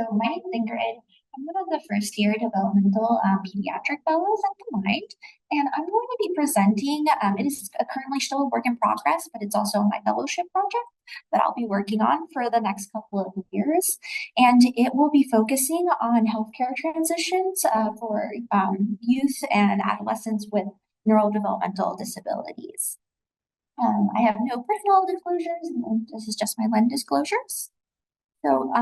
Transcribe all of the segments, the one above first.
So my name is Ingrid. I'm one of the first year developmental pediatric fellows at Combined, and I'm going to be presenting. It is currently still a work in progress, but it's also my fellowship project that I'll be working on for the next couple of years. And it will be focusing on healthcare transitions for youth and adolescents with neurodevelopmental disabilities. I have no personal disclosures, and this is just my LEND disclosures. So,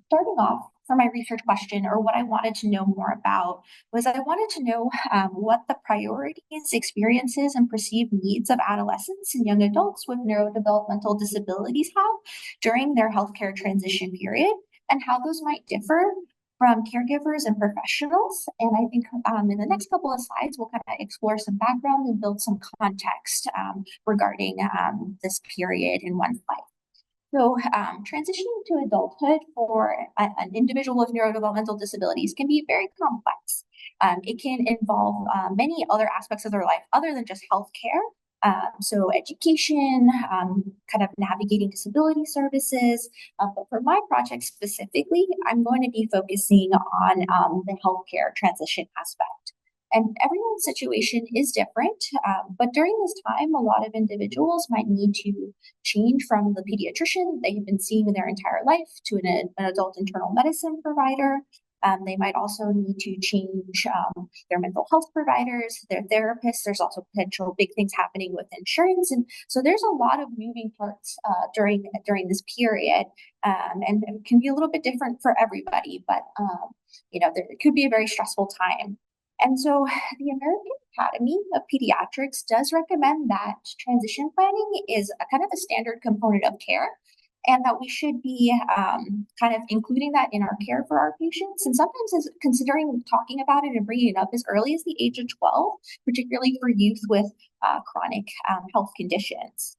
starting off for my research question, or what I wanted to know more about, was I wanted to know what the priorities, experiences, and perceived needs of adolescents and young adults with neurodevelopmental disabilities have during their healthcare transition period, and how those might differ from caregivers and professionals. And I think in the next couple of slides, we'll kind of explore some background and build some context regarding this period in one's life. So transitioning to adulthood for an individual with neurodevelopmental disabilities can be very complex. It can involve many other aspects of their life other than just healthcare. So education, kind of navigating disability services. But for my project specifically, I'm going to be focusing on the healthcare transition aspect. And everyone's situation is different, but during this time, a lot of individuals might need to change from the pediatrician they have been seeing their entire life to an adult internal medicine provider. They might also need to change their mental health providers, their therapists. There's also potential big things happening with insurance. And so there's a lot of moving parts during this period, and it can be a little bit different for everybody, but it could be a very stressful time. And so the American Academy of Pediatrics does recommend that transition planning is a kind of a standard component of care, and that we should be kind of including that in our care for our patients. And sometimes is considering talking about it and bringing it up as early as the age of 12, particularly for youth with chronic health conditions.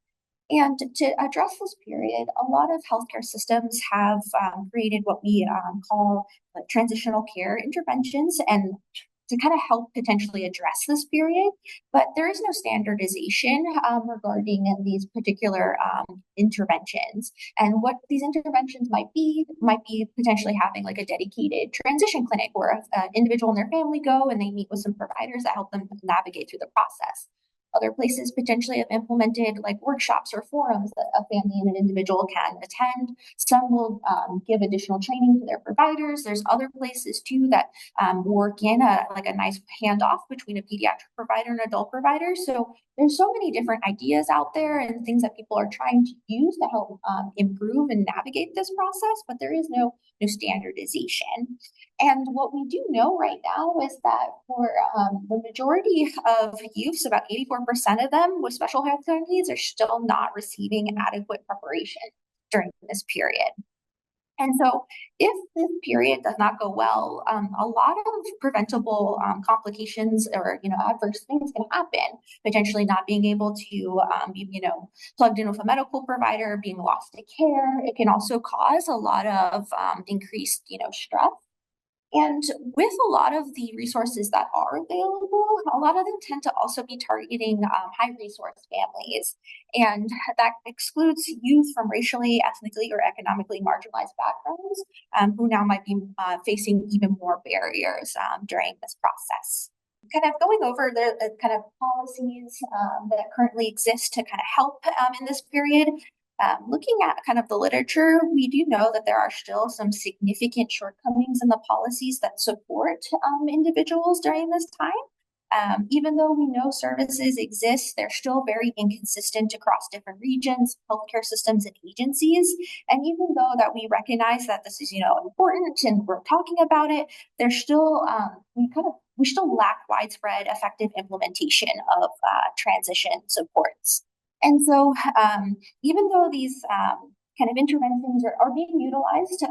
And to address this period, a lot of healthcare systems have created what we call transitional care interventions, and to kind of help potentially address this period, but there is no standardization regarding these particular interventions. And what these interventions might be potentially having like a dedicated transition clinic where an individual and their family go and they meet with some providers that help them navigate through the process. Other places potentially have implemented like workshops or forums that a family and an individual can attend. Some will give additional training to their providers. There's other places too that work in a nice handoff between a pediatric provider and adult provider. So there's so many different ideas out there and things that people are trying to use to help improve and navigate this process, but there is no standardization. And what we do know right now is that for the majority of youths, about 84% of them with special healthcare needs are still not receiving adequate preparation during this period. And so if this period does not go well, a lot of preventable complications or, adverse things can happen, potentially not being able to be, plugged in with a medical provider, being lost to care. It can also cause a lot of increased, stress. And with a lot of the resources that are available, a lot of them tend to also be targeting high resource families. And that excludes youth from racially, ethnically, or economically marginalized backgrounds who now might be facing even more barriers during this process. Kind of going over the kind of policies that currently exist to kind of help in this period. Looking at kind of the literature, we do know that there are still some significant shortcomings in the policies that support individuals during this time. Even though we know services exist, they're still very inconsistent across different regions, healthcare systems, and agencies. And even though that we recognize that this is, important and we're talking about it, there's still we still lack widespread effective implementation of transition supports. And so even though these kind of interventions are being utilized,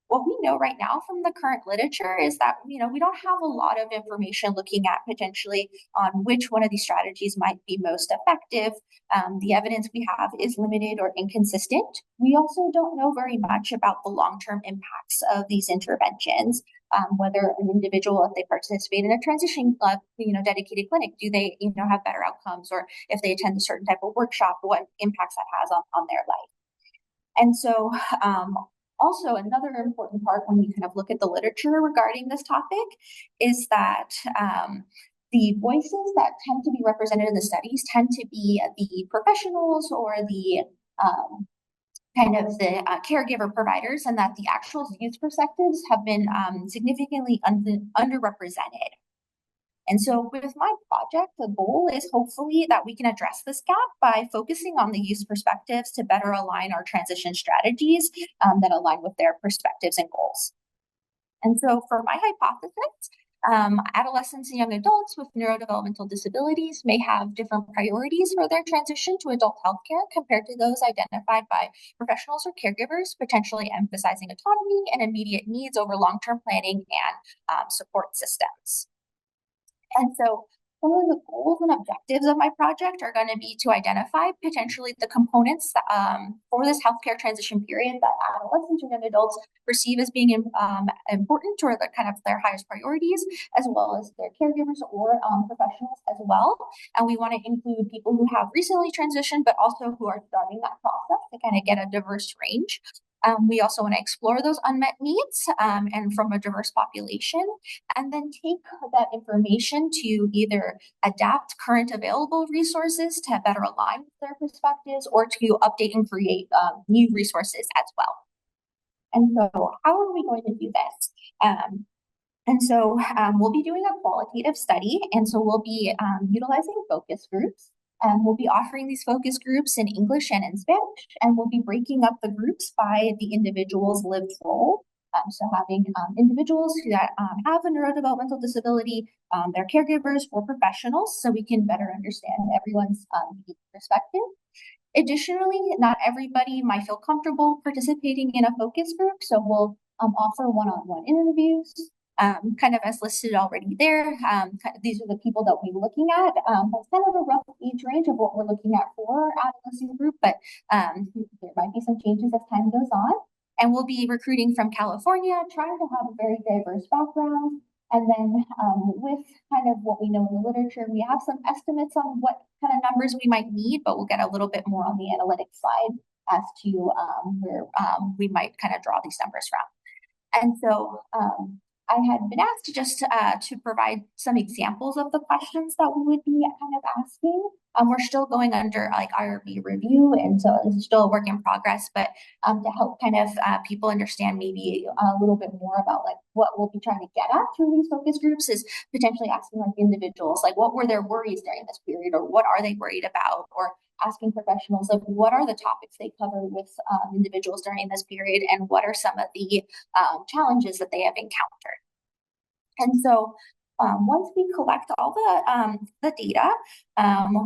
what we know right now from the current literature is that, we don't have a lot of information looking at potentially on which one of these strategies might be most effective. The evidence we have is limited or inconsistent. We also don't know very much about the long-term impacts of these interventions. Whether an individual, if they participate in a transition club, dedicated clinic, do they, have better outcomes, or if they attend a certain type of workshop, what impacts that has on their life. And so Also, another important part when we kind of look at the literature regarding this topic is that the voices that tend to be represented in the studies tend to be the professionals or the kind of the caregiver providers, and that the actual youth perspectives have been significantly underrepresented. And so with my project, the goal is hopefully that we can address this gap by focusing on the youth perspectives to better align our transition strategies that align with their perspectives and goals. And so for my hypothesis, adolescents and young adults with neurodevelopmental disabilities may have different priorities for their transition to adult healthcare compared to those identified by professionals or caregivers, potentially emphasizing autonomy and immediate needs over long-term planning and support systems. And so some of the goals and objectives of my project are going to be to identify potentially the components that, for this healthcare transition period that adolescents and young adults perceive as being important or the kind of their highest priorities, as well as their caregivers or professionals as well. And we want to include people who have recently transitioned, but also who are starting that process to kind of get a diverse range. We also want to explore those unmet needs and from a diverse population, and then take that information to either adapt current available resources to better align with their perspectives or to update and create new resources as well. And so how are we going to do this? We'll be doing a qualitative study, and so we'll be utilizing focus groups. We'll be offering these focus groups in English and in Spanish, and we'll be breaking up the groups by the individual's lived role. So having individuals who have a neurodevelopmental disability, their caregivers or professionals, so we can better understand everyone's perspective. Additionally, not everybody might feel comfortable participating in a focus group, so we'll offer one-on-one interviews. Kind of as listed already there, these are the people that we're looking at. That's kind of a rough age range of what we're looking at for our adolescent group, but there might be some changes as time goes on. And we'll be recruiting from California, trying to have a very diverse background. And then with kind of what we know in the literature, we have some estimates on what kind of numbers we might need, but we'll get a little bit more on the analytics side as to where we might kind of draw these numbers from. And so I had been asked just to provide some examples of the questions that we would be kind of asking. We're still going under like IRB review, and so this is still a work in progress, but to help kind of people understand maybe a little bit more about like what we'll be trying to get at through these focus groups is potentially asking like individuals, like what were their worries during this period, or what are they worried about, or asking professionals like what are the topics they cover with individuals during this period, and what are some of the challenges that they have encountered. And so once we collect all the data,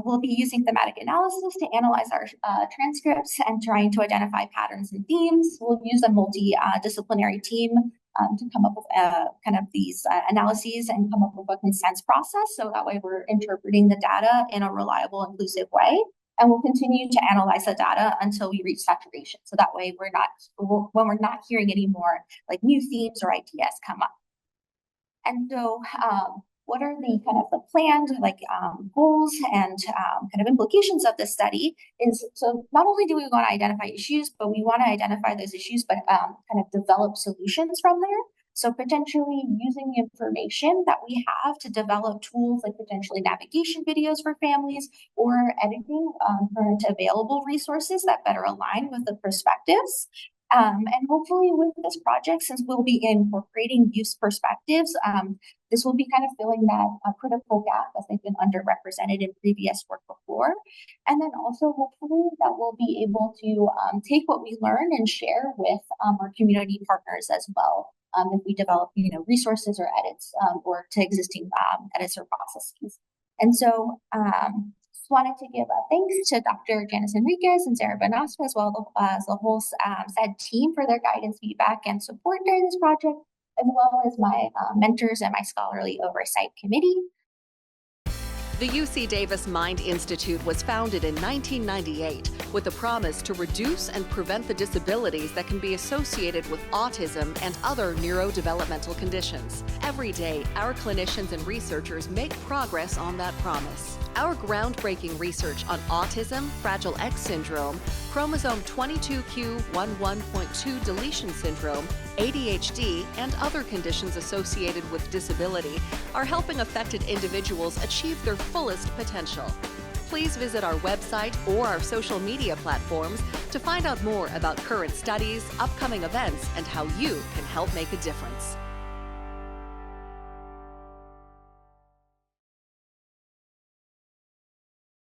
we'll be using thematic analysis to analyze our transcripts and trying to identify patterns and themes. We'll use a multidisciplinary team to come up with kind of these analyses and come up with a consensus process. So that way we're interpreting the data in a reliable, inclusive way. And we'll continue to analyze the data until we reach saturation. So that way when we're not hearing any more like new themes or ideas come up. And so what are the kind of the planned like goals and kind of implications of this study is, so not only do we want to identify issues, but we want to identify those issues, but kind of develop solutions from there. So potentially using information that we have to develop tools like potentially navigation videos for families or editing current available resources that better align with the perspectives. And hopefully with this project, since we'll be incorporating youth perspectives, this will be kind of filling that critical gap as they've been underrepresented in previous work before. And then also hopefully that we'll be able to take what we learn and share with our community partners as well. If we develop, resources or edits or to existing edits or processes. And so just wanted to give a thanks to Dr. Janice Enriquez and Sarah Benasco, as well as the whole SED team for their guidance, feedback, and support during this project, as well as my mentors and my scholarly oversight committee. The UC Davis Mind Institute was founded in 1998 with a promise to reduce and prevent the disabilities that can be associated with autism and other neurodevelopmental conditions. Every day, our clinicians and researchers make progress on that promise. Our groundbreaking research on autism, Fragile X syndrome, chromosome 22q11.2 deletion syndrome, ADHD, and other conditions associated with disability are helping affected individuals achieve their fullest potential. Please visit our website or our social media platforms to find out more about current studies, upcoming events, and how you can help make a difference.